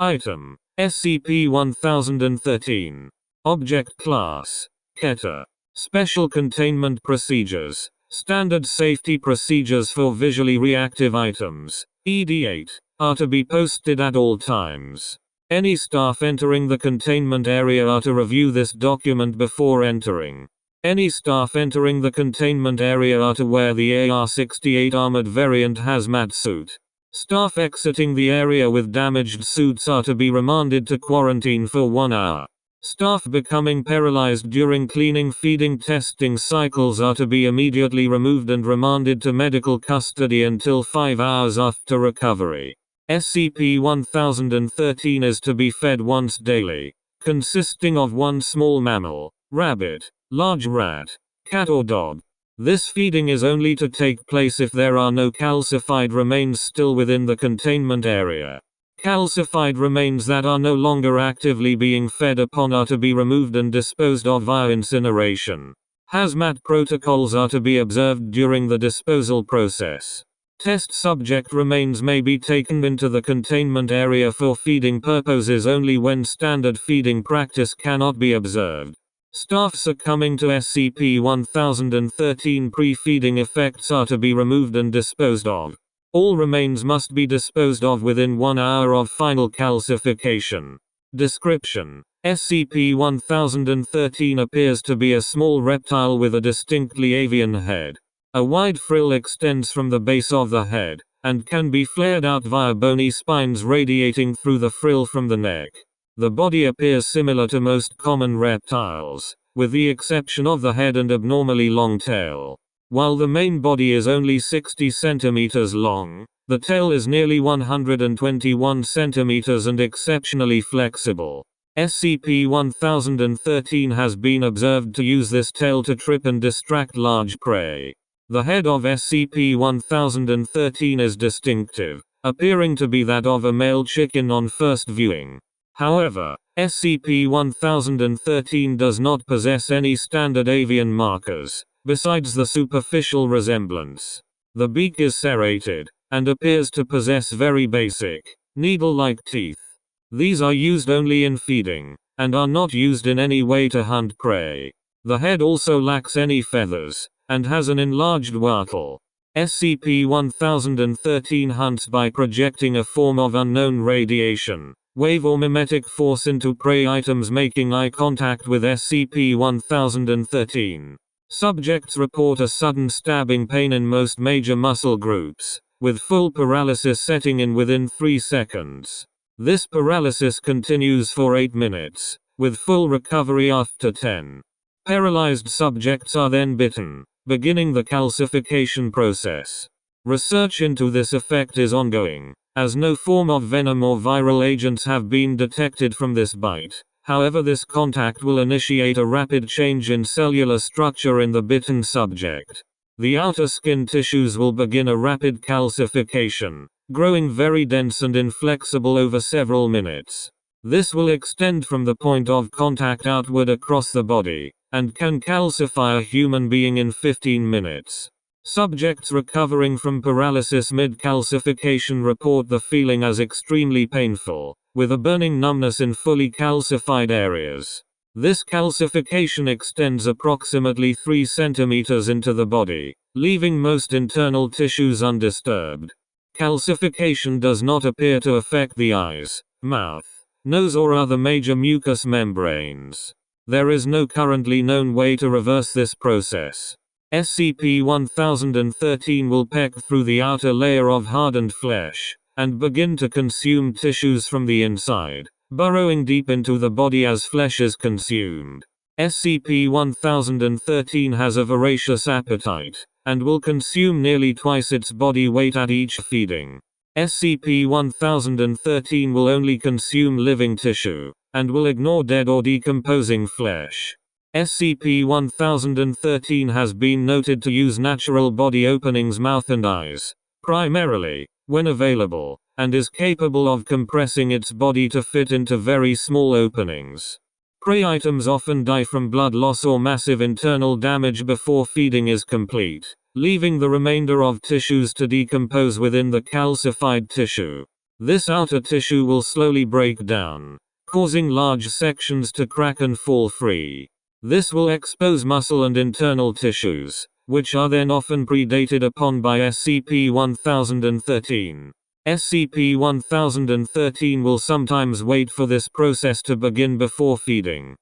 Item: SCP-1013. Object Class: Keter. Special Containment Procedures. Standard safety procedures for visually reactive items, ED8, are to be posted at all times. Any staff entering the containment area are to review this document before entering. Any staff entering the containment area are to wear the AR-68 armored variant hazmat suit. Staff exiting the area with damaged suits are to be remanded to quarantine for 1 hour. Staff becoming paralyzed during cleaning feeding testing cycles are to be immediately removed and remanded to medical custody until 5 hours after recovery. SCP-1013 is to be fed once daily, consisting of one small mammal, rabbit, large rat, cat or dog. This feeding is only to take place if there are no calcified remains still within the containment area. Calcified remains that are no longer actively being fed upon are to be removed and disposed of via incineration. Hazmat protocols are to be observed during the disposal process. Test subject remains may be taken into the containment area for feeding purposes only when standard feeding practice cannot be observed. Staff succumbing to SCP-1013 pre-feeding effects are to be removed and disposed of. All remains must be disposed of within 1 hour of final calcification. Description: SCP-1013 appears to be a small reptile with a distinctly avian head. A wide frill extends from the base of the head, and can be flared out via bony spines radiating through the frill from the neck. The body appears similar to most common reptiles, with the exception of the head and abnormally long tail. While the main body is only 60 centimeters long, the tail is nearly 121 centimeters and exceptionally flexible. SCP-1013 has been observed to use this tail to trip and distract large prey. The head of SCP-1013 is distinctive, appearing to be that of a male chicken on first viewing. However, SCP-1013 does not possess any standard avian markers, besides the superficial resemblance. The beak is serrated, and appears to possess very basic, needle-like teeth. These are used only in feeding, and are not used in any way to hunt prey. The head also lacks any feathers, and has an enlarged wattle. SCP-1013 hunts by projecting a form of unknown radiation, wave or mimetic force into prey items making eye contact with SCP-1013. Subjects report a sudden stabbing pain in most major muscle groups, with full paralysis setting in within 3 seconds. This paralysis continues for 8 minutes, with full recovery after 10. Paralyzed subjects are then bitten, beginning the calcification process. Research into this effect is ongoing, as no form of venom or viral agents have been detected from this bite. However, this contact will initiate a rapid change in cellular structure in the bitten subject. The outer skin tissues will begin a rapid calcification, growing very dense and inflexible over several minutes. This will extend from the point of contact outward across the body, and can calcify a human being in 15 minutes. Subjects recovering from paralysis mid-calcification report the feeling as extremely painful, with a burning numbness in fully calcified areas. This calcification extends approximately 3 centimeters into the body, leaving most internal tissues undisturbed. Calcification does not appear to affect the eyes, mouth, nose or other major mucous membranes. There is no currently known way to reverse this process. SCP-1013 will peck through the outer layer of hardened flesh, and begin to consume tissues from the inside, burrowing deep into the body as flesh is consumed. SCP-1013 has a voracious appetite, and will consume nearly twice its body weight at each feeding. SCP-1013 will only consume living tissue, and will ignore dead or decomposing flesh. SCP-1013 has been noted to use natural body openings, mouth and eyes, primarily, when available, and is capable of compressing its body to fit into very small openings. Prey items often die from blood loss or massive internal damage before feeding is complete, leaving the remainder of tissues to decompose within the calcified tissue. This outer tissue will slowly break down, causing large sections to crack and fall free. This will expose muscle and internal tissues, which are then often predated upon by SCP-1013. SCP-1013 will sometimes wait for this process to begin before feeding.